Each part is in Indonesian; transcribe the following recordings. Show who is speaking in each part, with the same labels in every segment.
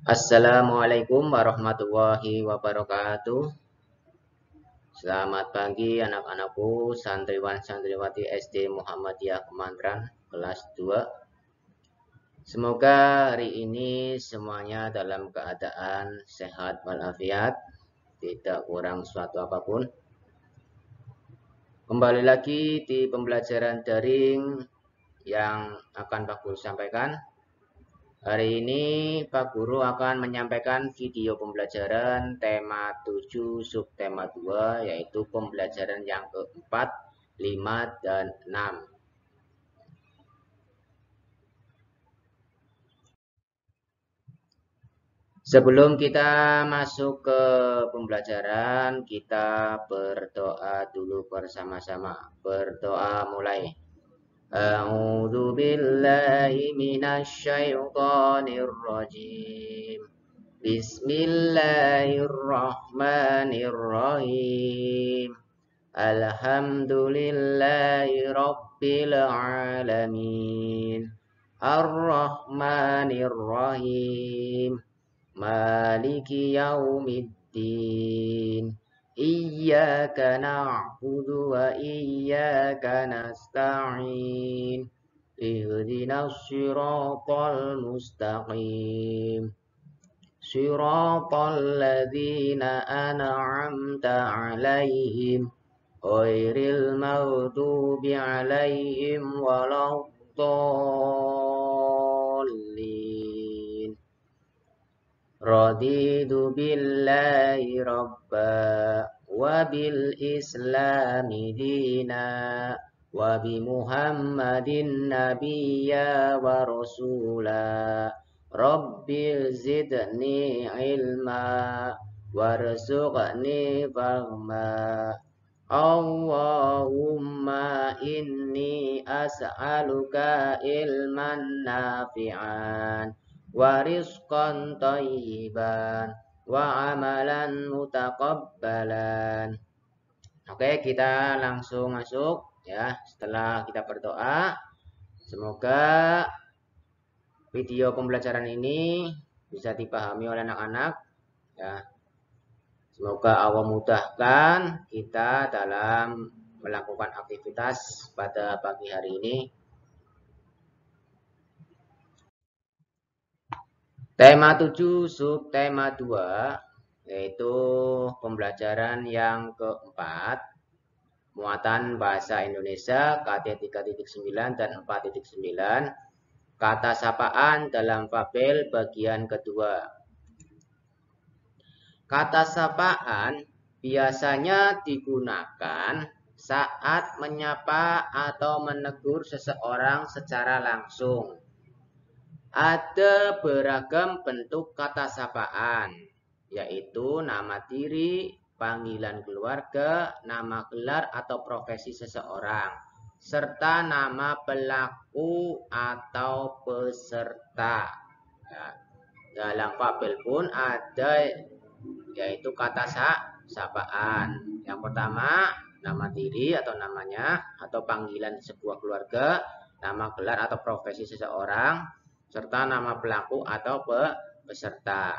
Speaker 1: Assalamualaikum warahmatullahi wabarakatuh. Selamat pagi anak-anakku, santriwan santriwati SD Muhammadiyah Kemantran kelas 2. Semoga hari ini semuanya dalam keadaan sehat walafiat, tidak kurang suatu apapun. Kembali lagi di pembelajaran daring yang akan Pak Guru sampaikan. Hari ini Pak Guru akan menyampaikan video pembelajaran tema 7 subtema 2 yaitu pembelajaran yang keempat, 5, dan 6. Sebelum kita masuk ke pembelajaran, kita berdoa dulu bersama-sama. Berdoa mulai. A'udzu billahi minasy syaithanir rajim. Bismillahirrahmanirrahim. Alhamdulillahi rabbil alamin. Ar-Rahmanir-Rahim. Maliki yaumiddin. Iyyaka na'budu wa iyyaka nasta'in. Ihdinas siratal mustaqim. Siratal ladzina an'amta 'alaihim ghairil maghdubi 'alaihim waladdallin. Raditu billahi rabba wa bil islami dina wa bi Muhammadin nabiyya wa rasula. Rabbi zidni ilma warzuqni fahma. Allahumma inni as'aluka ilman nafi'an wa rizqan thayyiban wa amalan mutaqabbalan. Oke, kita langsung masuk ya. Setelah kita berdoa, semoga video pembelajaran ini bisa dipahami oleh anak-anak ya. Semoga Allah mudahkan kita dalam melakukan aktivitas pada pagi hari ini. Tema 7 subtema 2 yaitu pembelajaran yang keempat, muatan bahasa Indonesia KT 3.9 dan 4.9, kata sapaan dalam fabel bagian kedua. Kata sapaan biasanya digunakan saat menyapa atau menegur seseorang secara langsung. Ada beragam bentuk kata sapaan, yaitu nama diri, panggilan keluarga, nama gelar atau profesi seseorang, serta nama pelaku atau peserta. Ya, dalam fabel pun ada yaitu kata sapaan. Yang pertama, nama diri atau namanya atau panggilan sebuah keluarga, nama gelar atau profesi seseorang, serta nama pelaku atau peserta.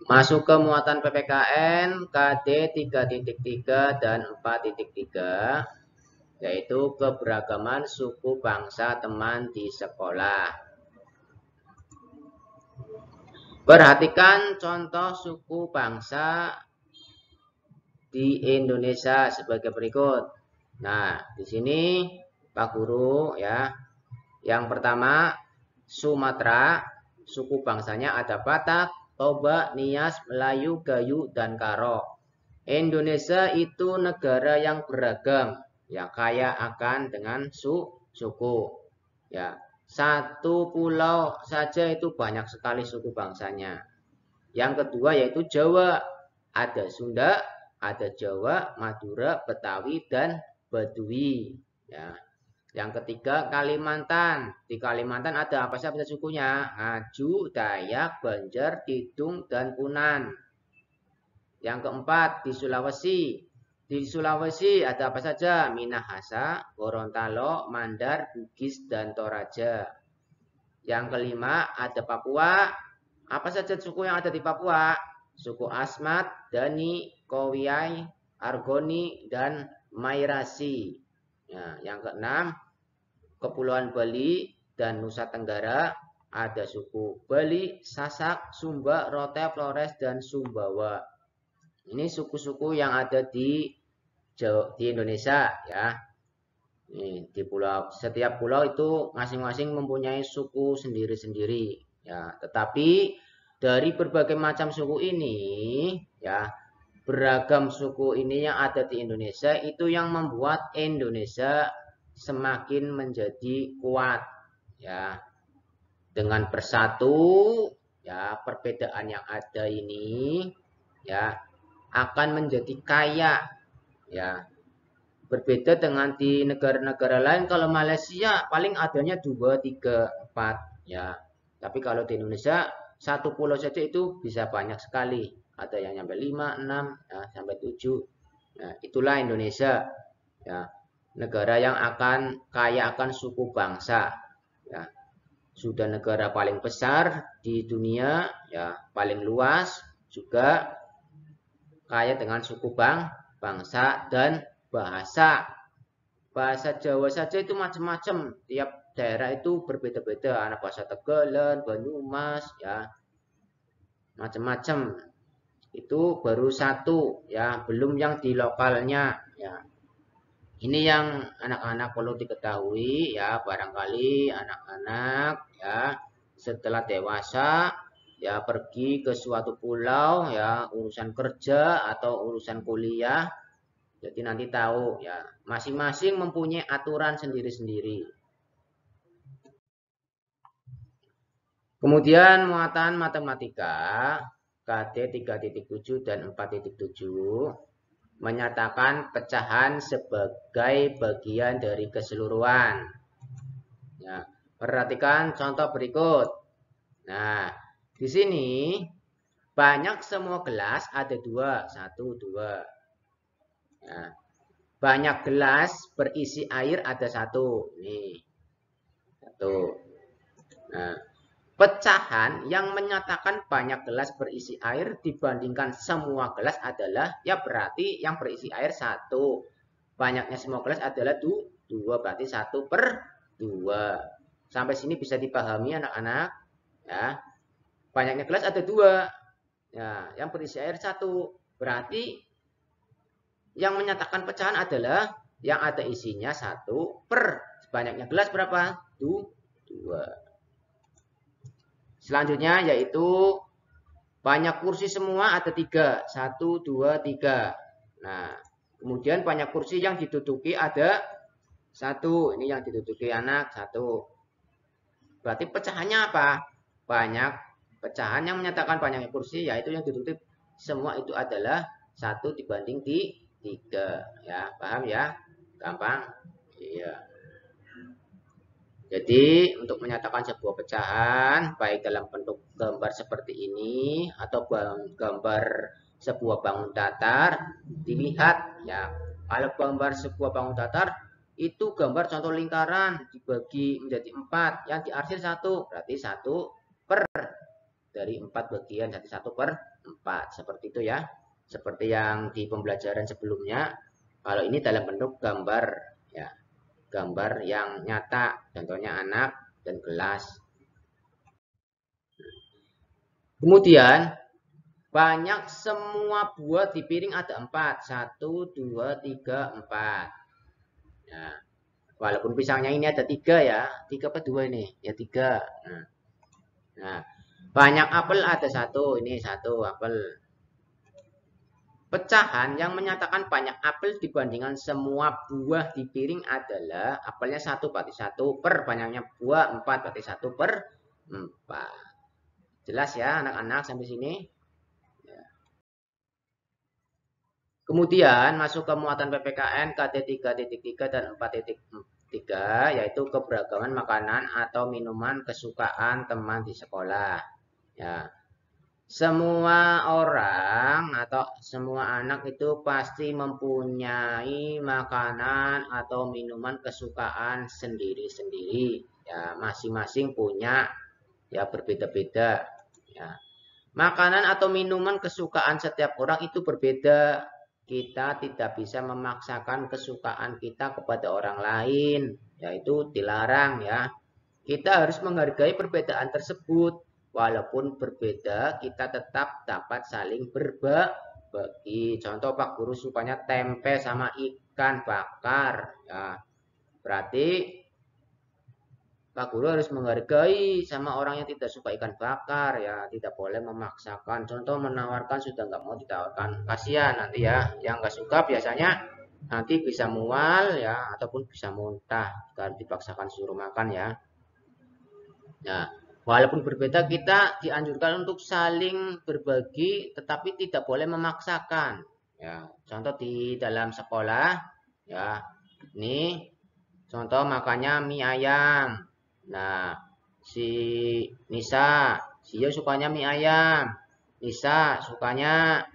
Speaker 1: Masuk ke muatan PPKN KD 3.3 dan 4.3 yaitu keberagaman suku bangsa teman di sekolah. Perhatikan contoh suku bangsa di Indonesia sebagai berikut. Nah, di sini Pak Guru ya. Yang pertama, Sumatera, suku bangsanya ada Batak, Toba, Nias, Melayu, Gayo, dan Karo. Indonesia itu negara yang beragam, ya kaya akan dengan suku. Ya, satu pulau saja itu banyak sekali suku bangsanya. Yang kedua yaitu Jawa, ada Sunda, ada Jawa, Madura, Betawi, dan Baduy. Ya. Yang ketiga Kalimantan. Di Kalimantan ada apa saja sukunya? Ngaju, Dayak, Banjar, Tidung, dan Punan. Yang keempat di Sulawesi Di Sulawesi ada apa saja? Minahasa, Gorontalo, Mandar, Bugis, dan Toraja. Yang kelima ada Papua. Apa saja suku yang ada di Papua? Suku Asmat, Dani, Kowiai, Argoni, dan Mairasi. Ya, yang keenam, Kepulauan Bali dan Nusa Tenggara ada suku Bali, Sasak, Sumba, Rote, Flores, dan Sumbawa. Ini suku-suku yang ada di Indonesia ya. Di pulau, setiap pulau itu masing-masing mempunyai suku sendiri-sendiri ya. Tetapi dari berbagai macam suku ini ya, beragam suku ini yang ada di Indonesia itu yang membuat Indonesia semakin menjadi kuat ya. Dengan bersatu ya, perbedaan yang ada ini ya akan menjadi kaya ya. Berbeda dengan di negara-negara lain, kalau Malaysia paling adanya 2, 3, 4 ya. Tapi kalau di Indonesia satu pulau saja itu bisa banyak sekali. Ada yang sampai 5, 6 ya, sampai 7. Nah, itulah Indonesia ya. Negara yang akan kaya akan suku bangsa ya. Sudah negara paling besar di dunia ya, paling luas, juga kaya dengan suku bangsa dan bahasa. Bahasa Jawa saja itu macam-macam, tiap daerah itu berbeda-beda. Ada bahasa Tegalan, Banyumas ya, macam-macam. Itu baru satu ya, belum yang di lokalnya ya. Ini yang anak-anak perlu diketahui ya, barangkali anak-anak ya setelah dewasa ya pergi ke suatu pulau ya, urusan kerja atau urusan kuliah. Jadi nanti tahu ya, masing-masing mempunyai aturan sendiri-sendiri. Kemudian muatan matematika KD 3.7 dan 4.7 menyatakan pecahan sebagai bagian dari keseluruhan. Ya, perhatikan contoh berikut. Nah, di sini banyak semua gelas ada 2, 1, 2. Nah, banyak gelas berisi air ada 1. Nih, 1. Nah, pecahan yang menyatakan banyak gelas berisi air dibandingkan semua gelas adalah, ya berarti yang berisi air 1. Banyaknya semua gelas adalah 2, berarti 1/2. Sampai sini bisa dipahami anak-anak ya. Banyaknya gelas ada 2. Ya, yang berisi air 1. Berarti yang menyatakan pecahan adalah yang ada isinya 1 per banyaknya gelas berapa? 2. Selanjutnya yaitu banyak kursi semua ada 3. 1, 2, 3. Nah, kemudian banyak kursi yang diduduki ada 1. Ini yang diduduki anak 1. Berarti pecahannya apa? Banyak pecahan yang menyatakan banyaknya kursi, yaitu yang diduduki semua itu adalah 1 dibanding 3 ya, paham ya? Gampang? Iya. Jadi untuk menyatakan sebuah pecahan baik dalam bentuk gambar seperti ini atau gambar sebuah bangun datar, dilihat ya. Kalau gambar sebuah bangun datar itu gambar contoh lingkaran dibagi menjadi 4, yang diarsir 1, berarti 1 per dari 4 bagian, jadi 1/4 seperti itu ya. Seperti yang di pembelajaran sebelumnya, kalau ini dalam bentuk gambar ya, gambar yang nyata, contohnya anak dan gelas. Kemudian banyak semua buah di piring ada 4, 1, 2, 3, 4. Nah, walaupun pisangnya ini ada 3 ya, 3 apa 2 ini? Ya 3. Nah, banyak apel ada 1, ini 1 apel. Pecahan yang menyatakan banyak apel dibandingkan semua buah di piring adalah apelnya 1 berarti 1 per banyaknya buah 4 berarti 1/4. Jelas ya anak-anak sampai sini? Ya. Kemudian masuk ke muatan PPKN KD 3.3 dan 4.3 yaitu keberagaman makanan atau minuman kesukaan teman di sekolah. Ya. Semua orang atau semua anak itu pasti mempunyai makanan atau minuman kesukaan sendiri-sendiri. Ya, masing-masing punya, ya berbeda-beda. Ya. Makanan atau minuman kesukaan setiap orang itu berbeda. Kita tidak bisa memaksakan kesukaan kita kepada orang lain, yaitu dilarang ya. Kita harus menghargai perbedaan tersebut. Walaupun berbeda, kita tetap dapat saling berbagi. Contoh Pak Guru sukanya tempe sama ikan bakar. Ya, berarti Pak Guru harus menghargai sama orang yang tidak suka ikan bakar. Ya, tidak boleh memaksakan. Contoh menawarkan sudah nggak mau ditawarkan. Kasihan nanti ya. Yang nggak suka biasanya nanti bisa mual ya, ataupun bisa muntah. Kalau dipaksakan suruh makan ya. Nah, walaupun berbeda kita dianjurkan untuk saling berbagi tetapi tidak boleh memaksakan. Ya, contoh di dalam sekolah ya. Ini contoh makannya mie ayam. Nah, si Nisa, si Yo sukanya mie ayam. Nisa sukanya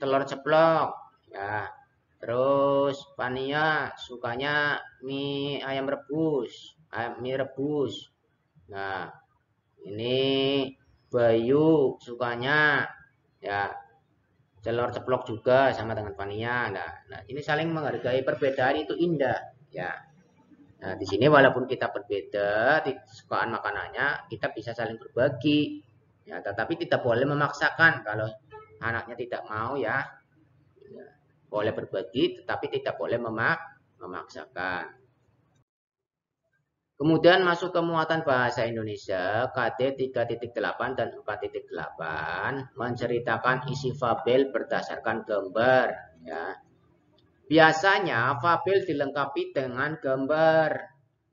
Speaker 1: telur ceplok ya. Terus Pania sukanya mie ayam rebus, mie rebus. Nah, ini Bayu sukanya ya telur ceplok juga sama dengan Fania. Nah, ini saling menghargai perbedaan itu indah ya. Nah, di sini walaupun kita berbeda di kesukaan makanannya, kita bisa saling berbagi. Ya, tetapi tidak boleh memaksakan kalau anaknya tidak mau ya. Ya, boleh berbagi tetapi tidak boleh memaksakan. Kemudian masuk ke muatan bahasa Indonesia KD 3.8 dan 4.8 menceritakan isi fabel berdasarkan gambar ya. Biasanya fabel dilengkapi dengan gambar.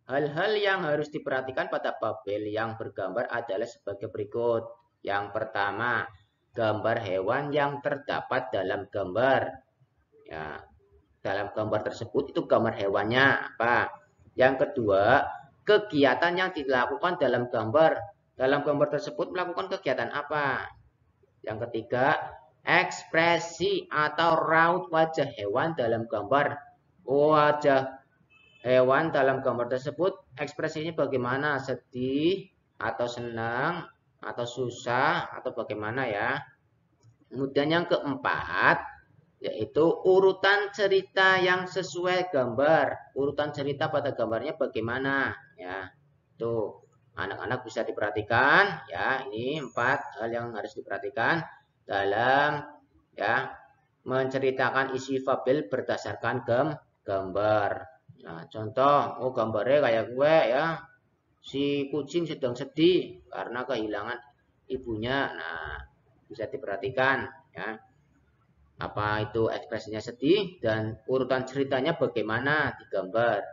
Speaker 1: Hal-hal yang harus diperhatikan pada fabel yang bergambar adalah sebagai berikut. Yang pertama, gambar hewan yang terdapat dalam gambar. Ya, dalam gambar tersebut itu gambar hewannya apa? Yang kedua, kegiatan yang dilakukan dalam gambar. Dalam gambar tersebut melakukan kegiatan apa? Yang ketiga, ekspresi atau raut wajah hewan dalam gambar. Wajah hewan dalam gambar tersebut ekspresinya bagaimana? Sedih atau senang atau susah atau bagaimana ya? Kemudian yang keempat, yaitu urutan cerita yang sesuai gambar. Urutan cerita pada gambarnya bagaimana ya. Tuh, anak-anak bisa diperhatikan ya. Ini 4 hal yang harus diperhatikan dalam ya menceritakan isi fabel berdasarkan gambar. Nah, contoh, oh gambarnya kayak gue ya. Si kucing sedang sedih karena kehilangan ibunya. Nah, bisa diperhatikan ya. Apa itu ekspresinya sedih dan urutan ceritanya bagaimana digambar.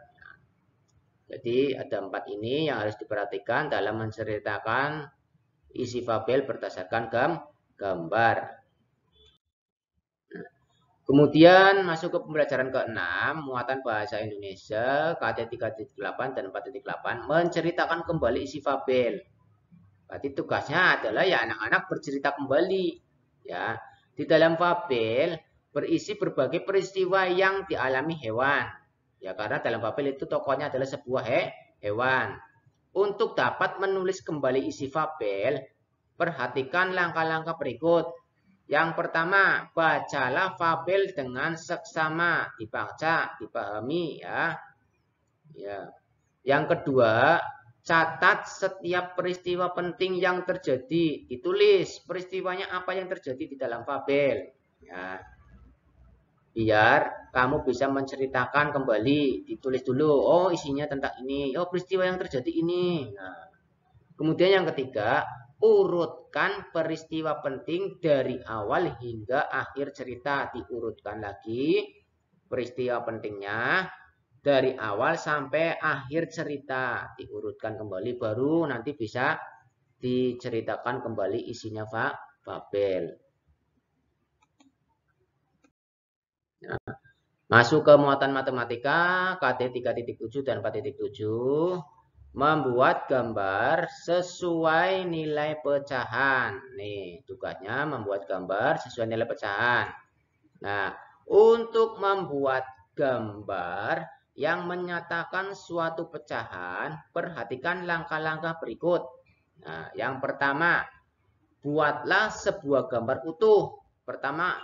Speaker 1: Jadi ada 4 ini yang harus diperhatikan dalam menceritakan isi fabel berdasarkan gambar. Kemudian masuk ke pembelajaran ke-6, muatan bahasa Indonesia KD 3.8 dan 4.8 menceritakan kembali isi fabel. Berarti tugasnya adalah ya anak-anak bercerita kembali ya. Di dalam fabel berisi berbagai peristiwa yang dialami hewan. Ya karena dalam fabel itu tokohnya adalah sebuah hewan. Untuk dapat menulis kembali isi fabel, perhatikan langkah-langkah berikut. Yang pertama, bacalah fabel dengan seksama, dibaca, dipahami ya. Ya. Yang kedua, catat setiap peristiwa penting yang terjadi, ditulis peristiwanya apa yang terjadi di dalam fabel. Ya. Biar kamu bisa menceritakan kembali, ditulis dulu, oh isinya tentang ini, oh peristiwa yang terjadi ini. Nah, kemudian yang ketiga, urutkan peristiwa penting dari awal hingga akhir cerita, diurutkan lagi peristiwa pentingnya dari awal sampai akhir cerita, diurutkan kembali baru nanti bisa diceritakan kembali isinya fabel. Nah, masuk ke muatan matematika KD 3.7 dan 4.7. membuat gambar sesuai nilai pecahan. Nih, tugasnya membuat gambar sesuai nilai pecahan. Nah, untuk membuat gambar yang menyatakan suatu pecahan, perhatikan langkah-langkah berikut. Nah, yang pertama, buatlah sebuah gambar utuh. Pertama,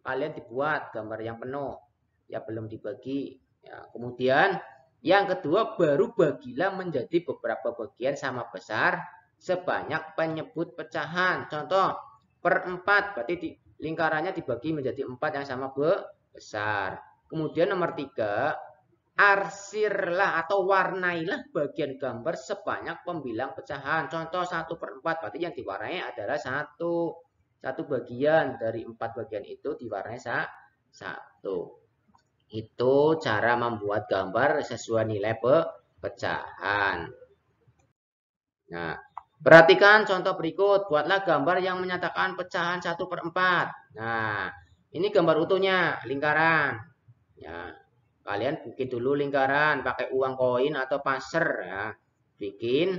Speaker 1: kalian dibuat gambar yang penuh, ya belum dibagi. Ya, kemudian yang kedua, baru bagilah menjadi beberapa bagian sama besar sebanyak penyebut pecahan. Contoh, per 4, berarti lingkarannya dibagi menjadi 4 yang sama besar. Kemudian nomor 3, arsirlah atau warnailah bagian gambar sebanyak pembilang pecahan. Contoh 1/4, berarti yang diwarnai adalah satu bagian dari 4 bagian itu diwarnai satu. Itu cara membuat gambar sesuai nilai pecahan. Nah, perhatikan contoh berikut. Buatlah gambar yang menyatakan pecahan 1/4. Nah, ini gambar utuhnya, lingkaran. Ya, kalian bikin dulu lingkaran pakai uang koin atau pasir ya. Bikin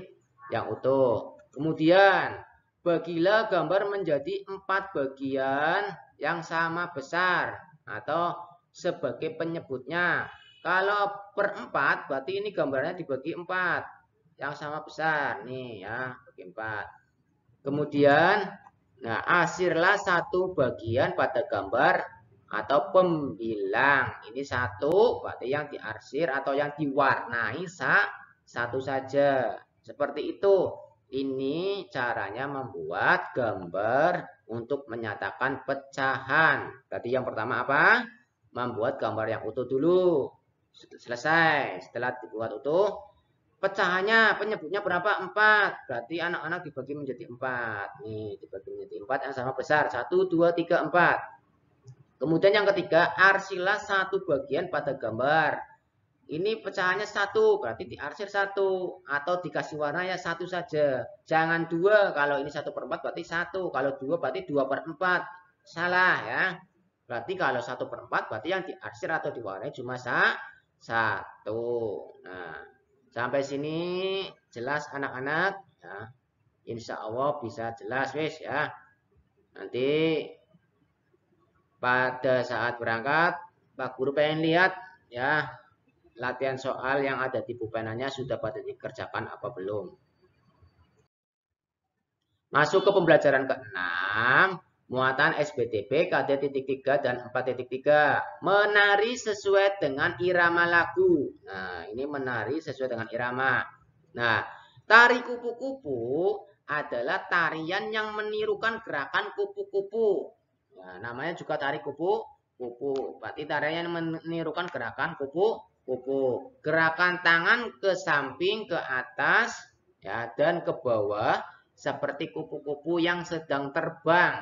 Speaker 1: yang utuh. Kemudian, bagilah gambar menjadi 4 bagian yang sama besar atau sebagai penyebutnya. Kalau per 4 berarti ini gambarnya dibagi 4 yang sama besar nih ya, bagi 4. Kemudian nah, arsirlah satu bagian pada gambar atau pembilang. Ini satu, berarti yang diarsir atau yang diwarnai satu saja. Seperti itu. Ini caranya membuat gambar untuk menyatakan pecahan. Tadi yang pertama apa? Membuat gambar yang utuh dulu. Selesai. Setelah dibuat utuh, pecahannya, penyebutnya berapa? 4. Berarti anak-anak dibagi menjadi 4. Nih, dibagi menjadi 4 yang sama besar. 1, 2, 3, 4. Kemudian yang ketiga, arsilah satu bagian pada gambar. Ini pecahannya 1, berarti diarsir 1. Atau dikasih warna ya 1 saja. Jangan 2, kalau ini 1/4 berarti 1. Kalau 2 berarti 2/4. Salah ya. Berarti kalau 1/4 berarti yang diarsir atau diwarnai cuma 1. Nah, sampai sini jelas anak-anak ya. Insya Allah bisa jelas wes ya. Nanti pada saat berangkat Pak Guru pengen lihat ya latihan soal yang ada di pulpenanya sudah pada dikerjakan apa belum. Masuk ke pembelajaran ke-6, muatan SBTP KD.3 dan 4.3. Menari sesuai dengan irama lagu. Nah, ini menari sesuai dengan irama. Nah, tari kupu-kupu adalah tarian yang menirukan gerakan kupu-kupu. Nah, namanya juga tari kupu-kupu. Berarti tarian yang menirukan gerakan kupu-kupu. Gerakan tangan ke samping, ke atas, ya, dan ke bawah seperti kupu-kupu yang sedang terbang.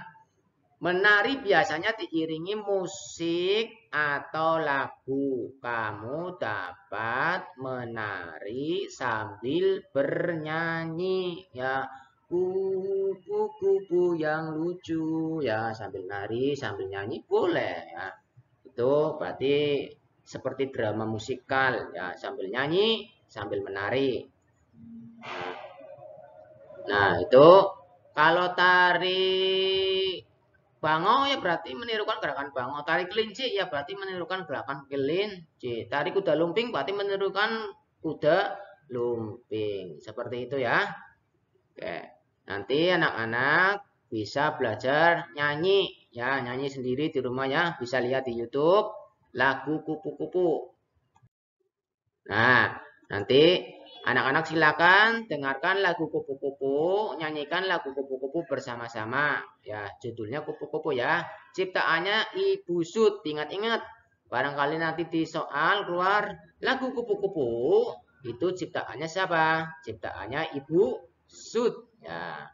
Speaker 1: Menari biasanya diiringi musik atau lagu. Kamu dapat menari sambil bernyanyi ya. Kupu-kupu yang lucu ya, sambil nari, sambil nyanyi boleh ya. Itu berarti seperti drama musikal ya, sambil nyanyi, sambil menari. Nah, itu kalau tari bangau ya berarti menirukan gerakan bangau. Tari kelinci ya berarti menirukan gerakan kelinci. Tari kuda lumping berarti menirukan kuda lumping. Seperti itu ya. Oke. Nanti anak-anak bisa belajar nyanyi ya, nyanyi sendiri di rumah ya. Bisa lihat di YouTube lagu kupu-kupu. Nah, nanti anak-anak silakan dengarkan lagu kupu-kupu, nyanyikan lagu kupu-kupu bersama-sama. Ya, judulnya kupu-kupu ya. Ciptaannya Ibu Sud. Ingat-ingat, barangkali nanti di soal keluar lagu kupu-kupu, itu ciptaannya siapa? Ciptaannya Ibu Sud. Ya.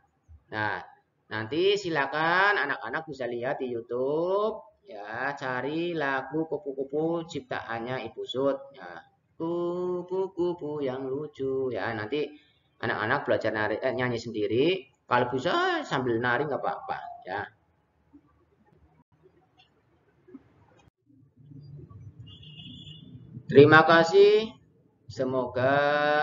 Speaker 1: Nah, nanti silakan anak-anak bisa lihat di YouTube ya, cari lagu kupu-kupu ciptaannya Ibu Sud. Ya. Kupu-kupu yang lucu ya, nanti anak-anak belajar nyanyi sendiri, kalau bisa sambil nari nggak apa-apa ya. Terima kasih, semoga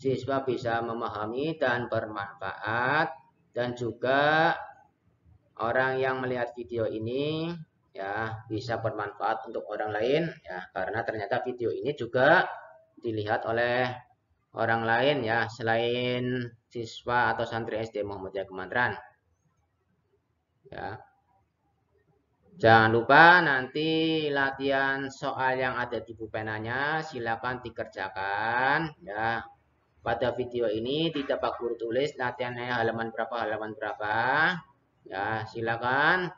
Speaker 1: siswa bisa memahami dan bermanfaat, dan juga orang yang melihat video ini ya bisa bermanfaat untuk orang lain ya, karena ternyata video ini juga dilihat oleh orang lain ya selain siswa atau santri SD Muhammadiyah Kemantran ya. Jangan lupa nanti latihan soal yang ada di pulpenanya silakan dikerjakan ya. Pada video ini tidak Pak Guru tulis latihannya halaman berapa ya, silakan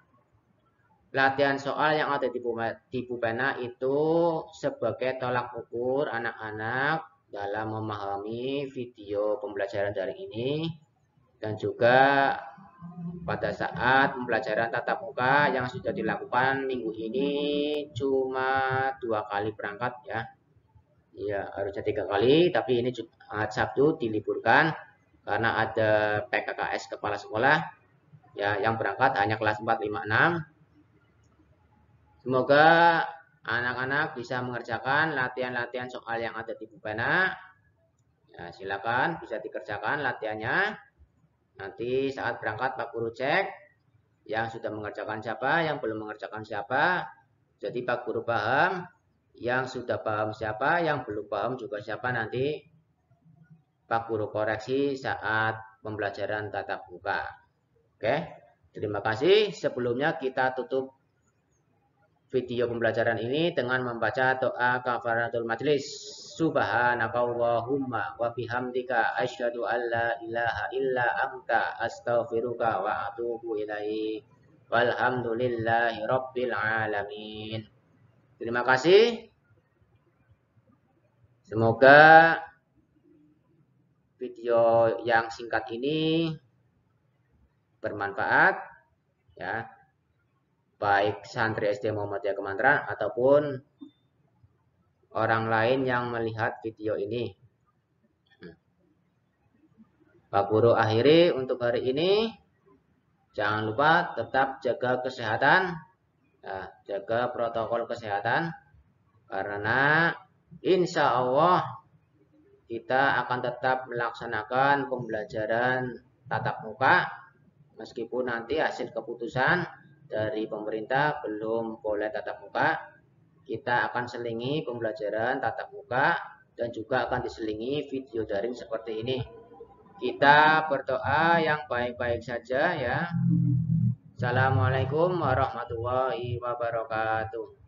Speaker 1: latihan soal yang ada di pulpena itu sebagai tolak ukur anak-anak dalam memahami video pembelajaran daring ini, dan juga pada saat pembelajaran tatap muka yang sudah dilakukan minggu ini cuma 2 kali berangkat ya. Ya harusnya 3 kali, tapi ini Sabtu diliburkan karena ada PKKS kepala sekolah ya, yang berangkat hanya kelas 4, 5, 6. Semoga anak-anak bisa mengerjakan latihan-latihan soal yang ada di pulpena. Ya, silakan bisa dikerjakan latihannya. Nanti saat berangkat Pak Guru cek yang sudah mengerjakan siapa, yang belum mengerjakan siapa. Jadi Pak Guru paham, yang sudah paham siapa, yang belum paham juga siapa, nanti Pak Guru koreksi saat pembelajaran tatap muka. Oke, terima kasih. Sebelumnya kita tutup video pembelajaran ini dengan membaca doa kafaratul majlis. Subhanakallahumma wa bihamdika asyhadu an la ilaha illa anta astaghfiruka wa atubu ilaik. Walhamdulillahi rabbil alamin. Terima kasih. Semoga video yang singkat ini bermanfaat ya, baik santri SD Muhammadiyah Kemantran ataupun orang lain yang melihat video ini. Pak Guru akhiri untuk hari ini. Jangan lupa tetap jaga kesehatan, ya, jaga protokol kesehatan, karena insya Allah kita akan tetap melaksanakan pembelajaran tatap muka meskipun nanti hasil keputusan dari pemerintah belum boleh tatap muka. Kita akan selingi pembelajaran tatap muka dan juga akan diselingi video daring seperti ini. Kita berdoa yang baik-baik saja ya. Assalamualaikum warahmatullahi wabarakatuh.